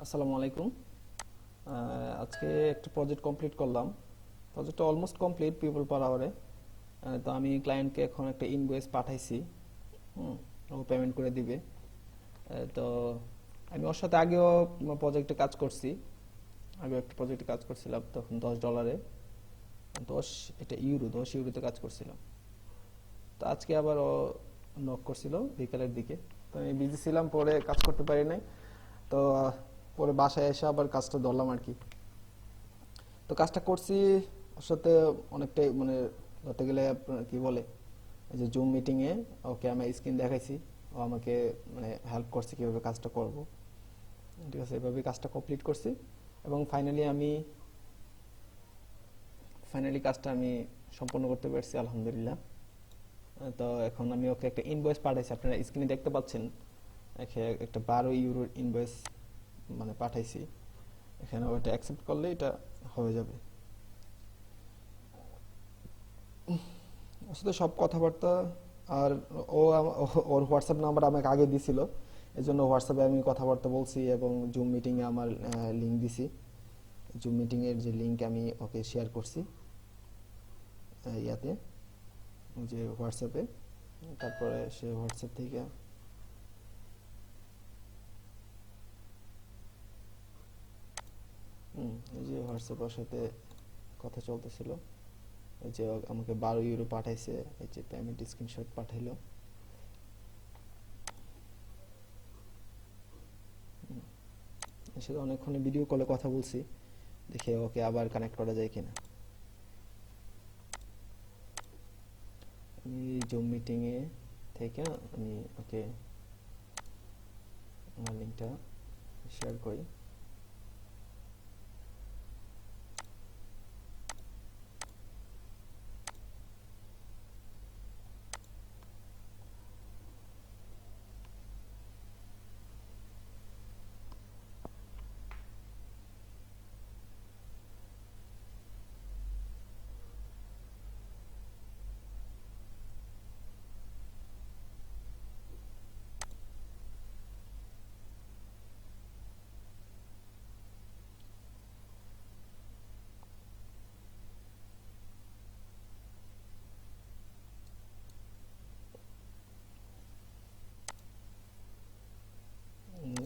আসসালামু আলাইকুম। আজকে একটা প্রজেক্ট কমপ্লিট করলাম। প্রজেক্টটা অলমোস্ট কমপ্লিট পিপল পার আওয়ারে। তো আমি ক্লায়েন্টকে এখন একটা ইনভয়েস পাঠাইছি। হুম, ও পেমেন্ট করে দিবে। তো আমি ওর সাথে আগেও প্রজেক্টে কাজ করছি। আগেও একটা প্রজেক্টে কাজ করছিলাম তখন $10, 10 ইউরোতে কাজ করছিলাম। তো আজকে আবার ও নক করছিল বিকালের দিকে। তো আমি বিজি ছিলাম, পরে কাজ করতে পারি নাই। তো পরে বাসায় এসে আবার কাজটা ধরলাম আর কি। তো কাজটা করছি ওর সাথে অনেকটাই, মানে ধরতে গেলে আপনার কি বলে, এই যে জুম মিটিং এ ওকে আমি স্ক্রিন দেখাইছি। ও আমাকে মানে হেল্প করছে কিভাবে কাজটা করব। ঠিক আছে, এভাবে কাজটা কমপ্লিট করছি এবং ফাইনালি কাজটা আমি সম্পন্ন করতে পারছি আলহামদুলিল্লাহ। তো এখন আমি ওকে একটা ইনভয়েস পাঠাইছি, আপনারা স্ক্রিনে দেখতে পাচ্ছেন। একটা 12 ইউরোর ইনভয়েস মানে পাঠাইছি। এখানে ওটা অ্যাকসেপ্ট করলে এটা হয়ে যাবে। ওর সাথে সব কথাবার্তা। আর ওর হোয়াটসঅ্যাপ নাম্বার আমাকে আগে দিছিল, এই জন্য হোয়াটসঅ্যাপে আমি কথাবার্তা বলছি এবং জুম মিটিংয়ে আমার লিঙ্ক দিছি। জুম মিটিংয়ের যে লিঙ্ক আমি ওকে শেয়ার করছি ইয়াতে, যে হোয়াটসঅ্যাপে। তারপরে সে হোয়াটসঅ্যাপ থেকে এই যে হোয়াটসঅ্যাপের সাথে কথা চলতেছিল। এই যে আমাকে 12 ইউরো পাঠাইছে, এই যে পেমেন্ট স্ক্রিনশট পাঠাইলো। এর সাথে অনেকক্ষণ ভিডিও কলে কথা বলছি, দেখে ওকে আবার কানেক্ট করা যায় কিনা। আমি জুম মিটিংয়ে থেকে আমি ওকে আমার লিঙ্কটা শেয়ার করি।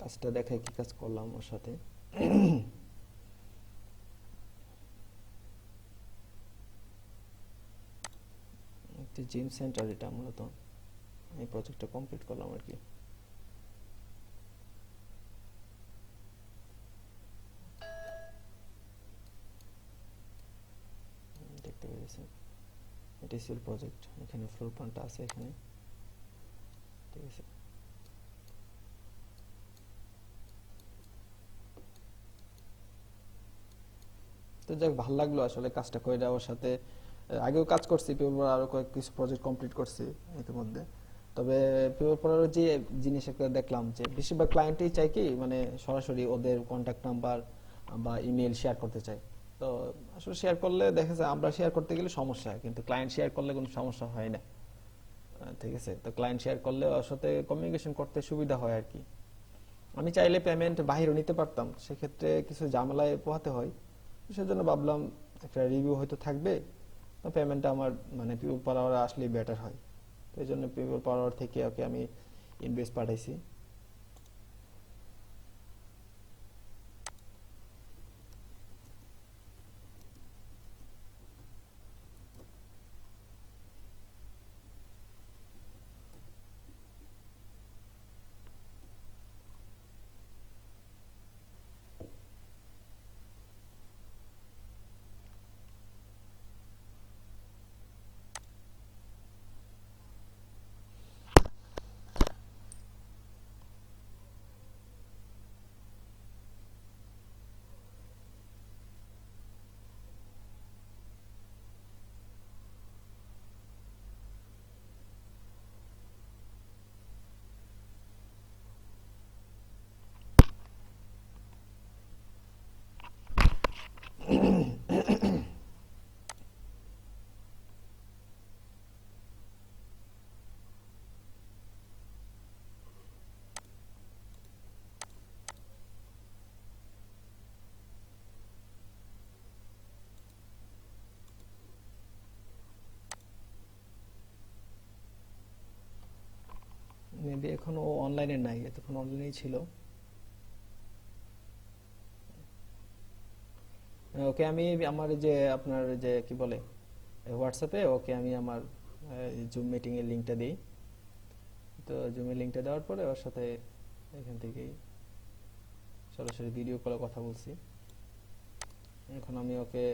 কাজটা দেখাই কি কাজ করলাম ওর সাথে। একটা জিম সেন্টার, এটা মূলত এই প্রজেক্টটা কমপ্লিট করলাম আর কি। দেখতে পেরেছেন, এটা ছিল প্রজেক্ট। এখানে ফ্লোর প্ল্যানটা আছে এখানে, ঠিক আছে। তো যাক, ভালো লাগলো আসলে কাজটা করে ওর সাথে। আগেও কাজ করছি পেপার, আরো কয়েক কিছু প্রজেক্ট কমপ্লিট করছি ইতিমধ্যে। তবে পেপার যে জিনিস একটা দেখলাম যে বেশিরভাগ ক্লায়েন্টই চায় কি, মানে সরাসরি ওদের কন্ট্যাক্ট নাম্বার বা ইমেল শেয়ার করতে চায়। তো আসলে শেয়ার করলে দেখা যায় আমরা শেয়ার করতে গেলে সমস্যা হয়, কিন্তু ক্লায়েন্ট শেয়ার করলে কোনো সমস্যা হয় না। ঠিক আছে, তো ক্লায়েন্ট শেয়ার করলে ওর সাথে কমিউনিকেশন করতে সুবিধা হয় আর কি। আমি চাইলে পেমেন্ট বাহিরও নিতে পারতাম, সেক্ষেত্রে কিছু ঝামেলায় পোহাতে হয়। সেজন্য ভাবলাম একটা রিভিউ হয়তো থাকবে, তো পেমেন্টটা আমার মানে পিপল পার আওয়ারে আসলেই বেটার হয়। তো এই জন্য পিপল পার আওয়ার থেকে ওকে আমি ইনভয়েস পাঠাইছি। মেবি এখন ও অনলাইনে নাই, এতক্ষণ অনলাইনেই ছিল। ওকে আমি আমার যে আপনার যে কি বলে হোয়াটসঅ্যাপে ওকে আমি আমার জুম মিটিং এর লিংকটা দিই। তো জুমের লিংকটা দেওয়ার পরে ওর সাথে এখান থেকেই সরাসরি ভিডিও কলে কথা বলছি। এখন আমি ওকে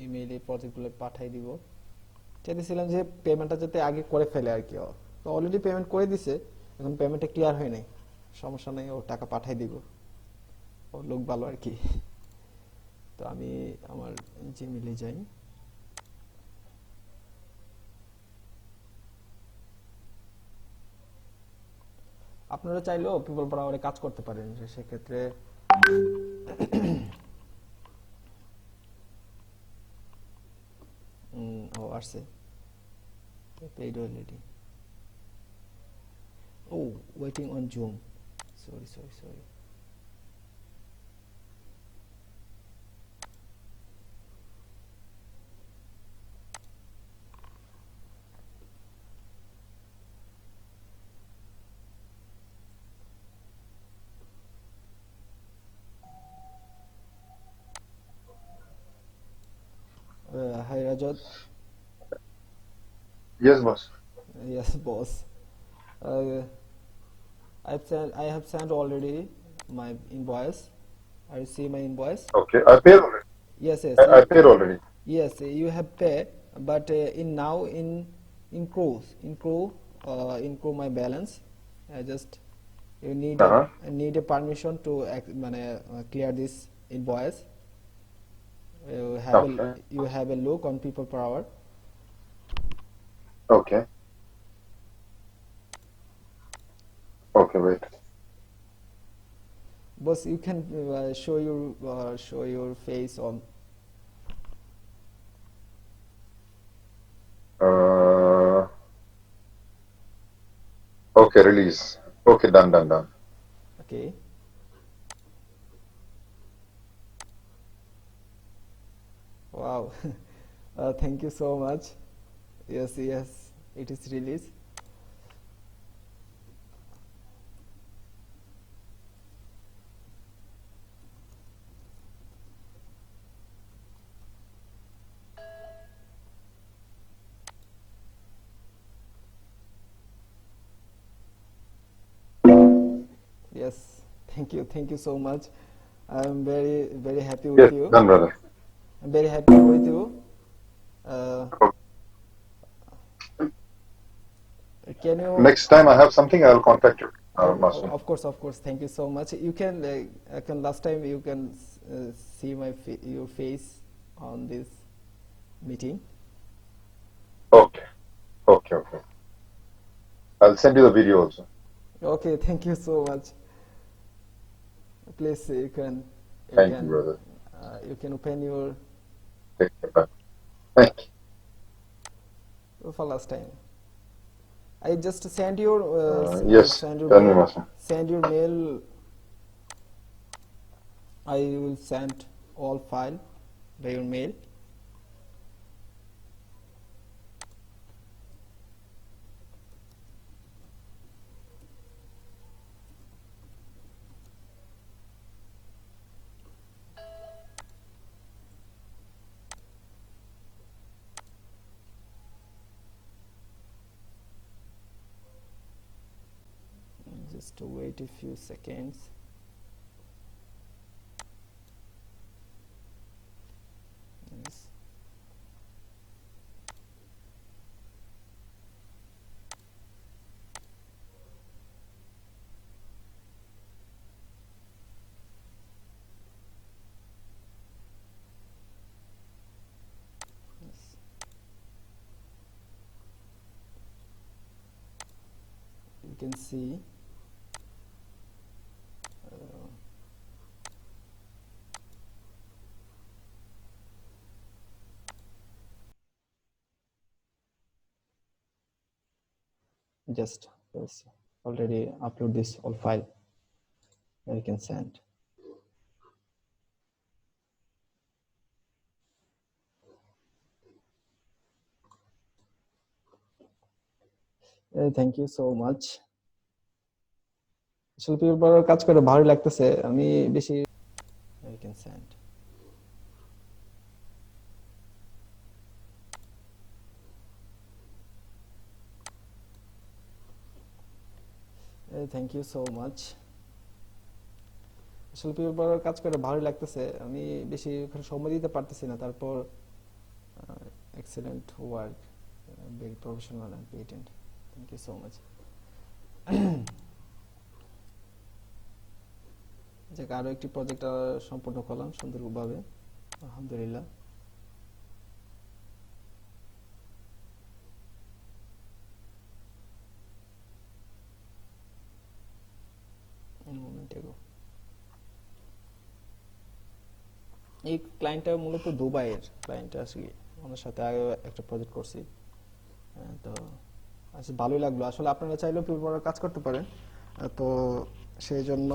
ইমেইলে প্রজেক্টগুলো পাঠিয়ে দিব। চাইতেছিলাম যে পেমেন্টটা যাতে আগে করে ফেলে আর কি। ও তো অলরেডি পেমেন্ট করে দিছে, এখন পেমেন্টটা ক্লিয়ার হয় নাই। সমস্যা নেই, ও টাকা পাঠিয়ে দিব। ও লোক ভালো আর কি। তো আমি আমার জিমেইলে যাই। আপনারা চাইলেও পিপল পার আওয়ারে কাজ করতে পারেন, যে সেক্ষেত্রে ও আসছে পেইড অলরেডি। ও waiting on Zoom, sorry sorry sorry. Hi Rajat. Yes, boss. Yes, boss. Uh, I have sent already my invoice. I see my invoice. Okay, I paid already. Yes, yes, I paid already. yes. You have paid, but in now in crew my balance. I just you Uh-huh. need a permission to clear this invoice. Okay. You have a look on people per hour. Okay. Okay, wait. Boss, you can show your face on. Uh, okay, release. Okay, done, done, done. Okay. Wow. Thank you so much. Yes, yes. It is released. Yes. Thank you. Thank you so much. I'm very happy with Yes, you. done, brother. I'm very happy with you. Uh, can you? Next time I have something, I will contact you, Masoom. Of course, of course. Thank you so much. You can. I can. Last time you can see your face on this meeting. Okay, okay, okay. I'll send you the video also. Okay. Thank you so much. Please, you Thank you, can, brother. you can open your Take care. Bye. Thank for last time. I just send your you. Yes, tell me, Masoom. send your mail. I will send all file by your mail. Just wait a few seconds. Yes. Yes. You can see. Uh, just yes, already upload this all file. You can send. Thank you so much. আসলে paper কাজ করে ভালোই লাগতেছে। আমি বেশি I can send. Thank you so much. আসলে paper কাজ করে ভালোই লাগতেছে। আমি বেশি ওখানে সময় দিতে পারতেছি না, তারপর excellent work, very professional and patent. Thank you so much. যাক, আরো একটি প্রজেক্ট সম্পূর্ণ করলাম সুন্দরভাবে, আলহামদুলিল্লাহ। মোমেন্ট এগো, এই ক্লায়েন্টটা মূলত দুবাইয়ের ক্লায়েন্ট। আসলে ওনার সাথে আগে একটা প্রজেক্ট করছি। তো আচ্ছা, ভালোই লাগলো। আসলে আপনারা চাইলেও পেপার কাজ করতে পারেন। তো সেই জন্য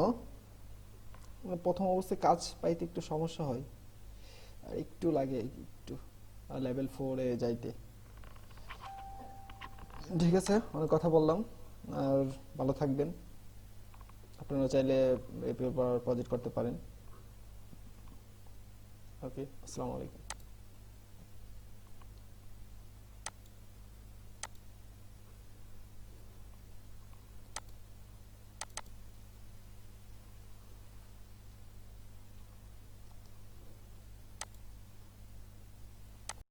প্রথম অবস্থায় কাজ পাইতে একটু সমস্যা হয়, আর একটু লাগে, একটু লেভেল 4 এ যাইতে। ঠিক আছে, অনেক কথা বললাম, আর ভালো থাকবেন। আপনারা চাইলে এই পেপার প্রজেক্ট করতে পারেন। ওকে, আসসালামু আলাইকুম।